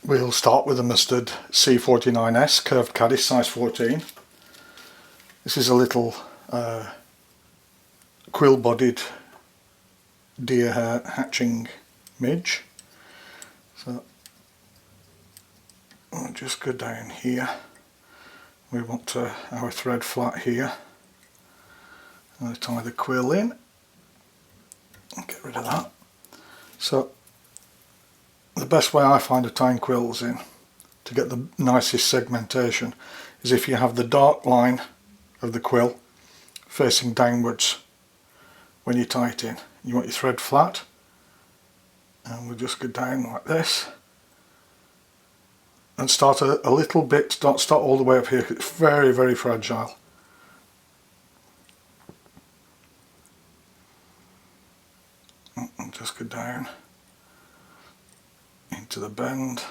We'll start with a mustard C49S curved caddis size 14. This is a little quill bodied deer hair hatching midge. So we'll just go down here. We want our thread flat here. I'm going to tie the quill in and get rid of that. So the best way I find of tying quills in to get the nicest segmentation is if you have the dark line of the quill facing downwards when you tie it in. You want your thread flat, and we'll just go down like this and start a little bit, don't start all the way up here, it's very, very fragile. And just go down into the bend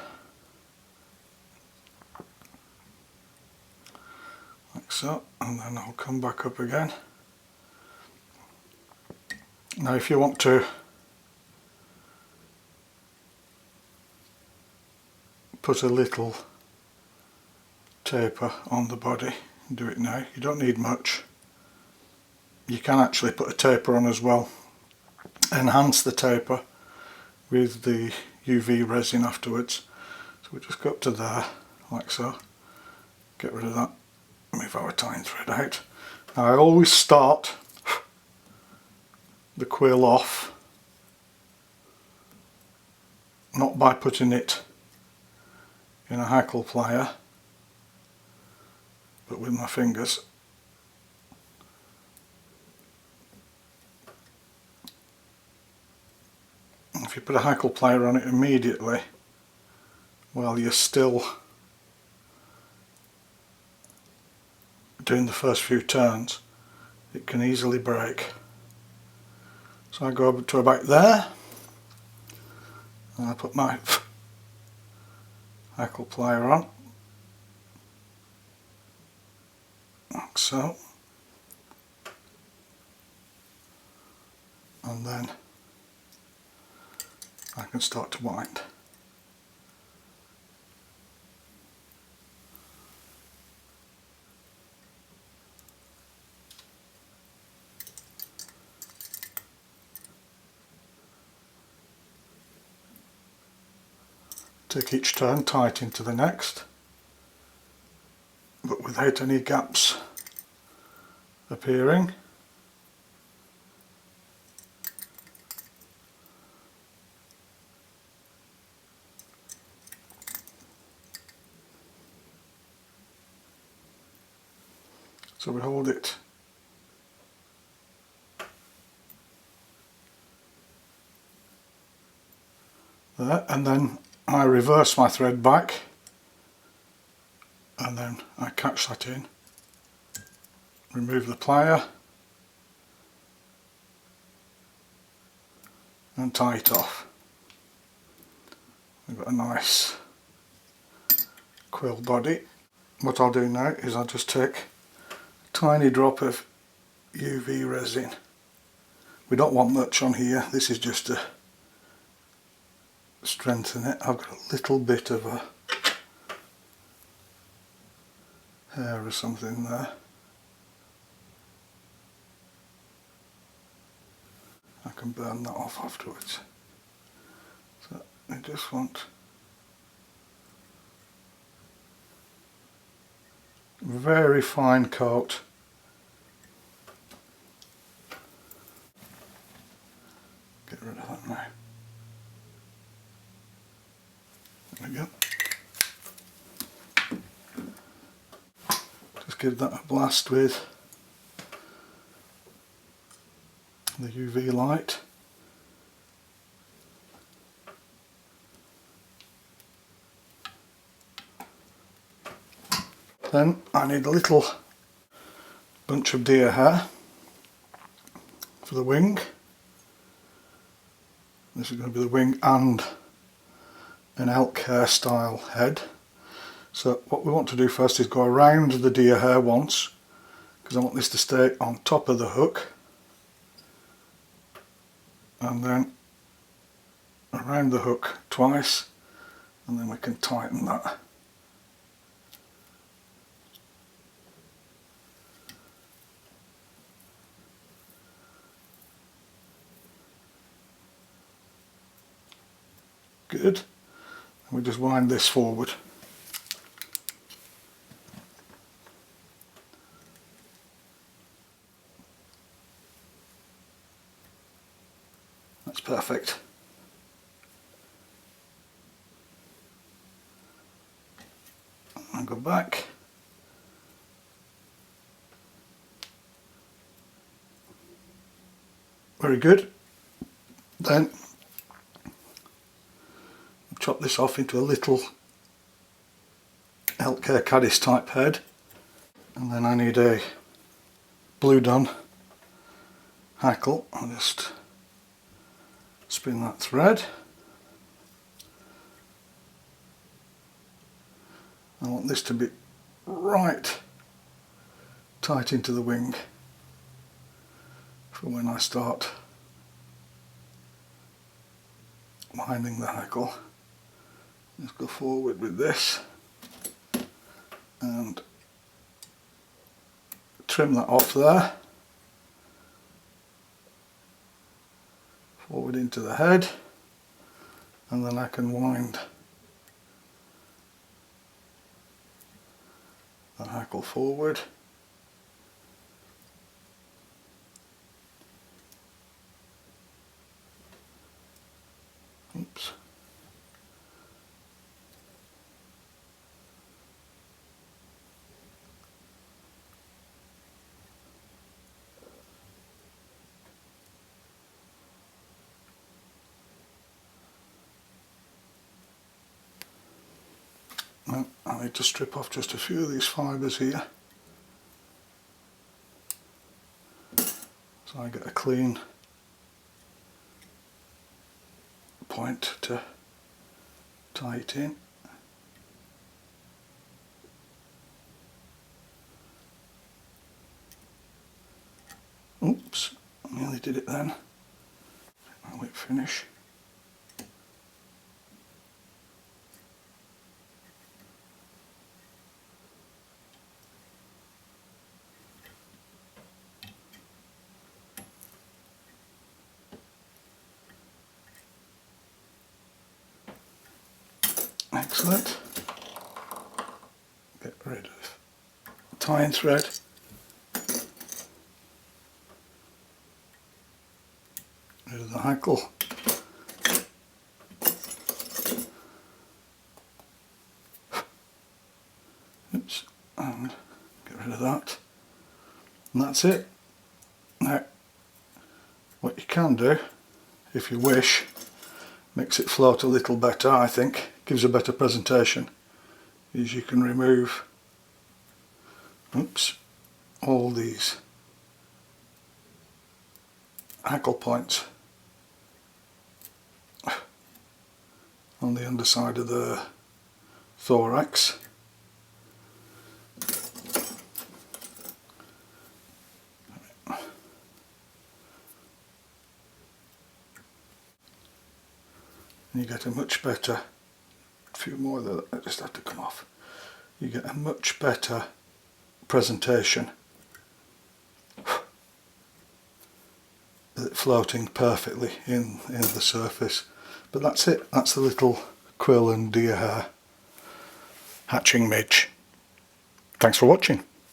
like so, and then I'll come back up again. Now if you want to put a little taper on the body, do it now. You don't need much. You can actually put a taper on as well. Enhance the taper with the UV resin afterwards. So we just go up to there like so, get rid of that, move our tying thread out. Now I always start the quill off not by putting it in a hackle plier, but with my fingers. If you put a hackle plier on it immediately while you're still doing the first few turns, it can easily break. So I go over to about there and I put my hackle plier on, like so, and then I can start to wind. Take each turn, tie it into the next, but without any gaps appearing. So we hold it there, and then I reverse my thread back, and then I catch that in, remove the plier and tie it off. We've got a nice quill body. What I'll do now is I'll just take a tiny drop of UV resin. We don't want much on here, this is just to strengthen it. I've got a little bit of a hair or something there. I can burn that off afterwards. So I just want a very fine coat. Get rid of that now. There we go. Just give that a blast with the UV light. Then I need a little bunch of deer hair for the wing. This is going to be the wing and an elk hair style head. So what we want to do first is go around the deer hair once, because I want this to stay on top of the hook, and then around the hook twice, and then we can tighten that. Good. And we just wind this forward. That's perfect. And go back. Very good. Then chop this off into a little healthcare caddis type head, and then I need a blue done hackle. I'll just spin that thread. I want this to be right tight into the wing for when I start winding the hackle. Let's go forward with this and trim that off there. Forward into the head, and then I can wind the hackle forward. Oops. Now, I need to strip off just a few of these fibres here, so I get a clean point to tie it in. Oops, I nearly did it then. I'll wait finish. Excellent. Get rid of tying thread. Rid of the hackle. Oops, and get rid of that. And that's it. Now, what you can do, if you wish, makes it float a little better, I think, gives a better presentation, is you can remove, oops, all these hackle points on the underside of the thorax. And you get a much better, a few more that just have to come off, you get a much better presentation, floating perfectly in the surface. But that's it, that's the little quill and deer hair hatching midge. Thanks for watching.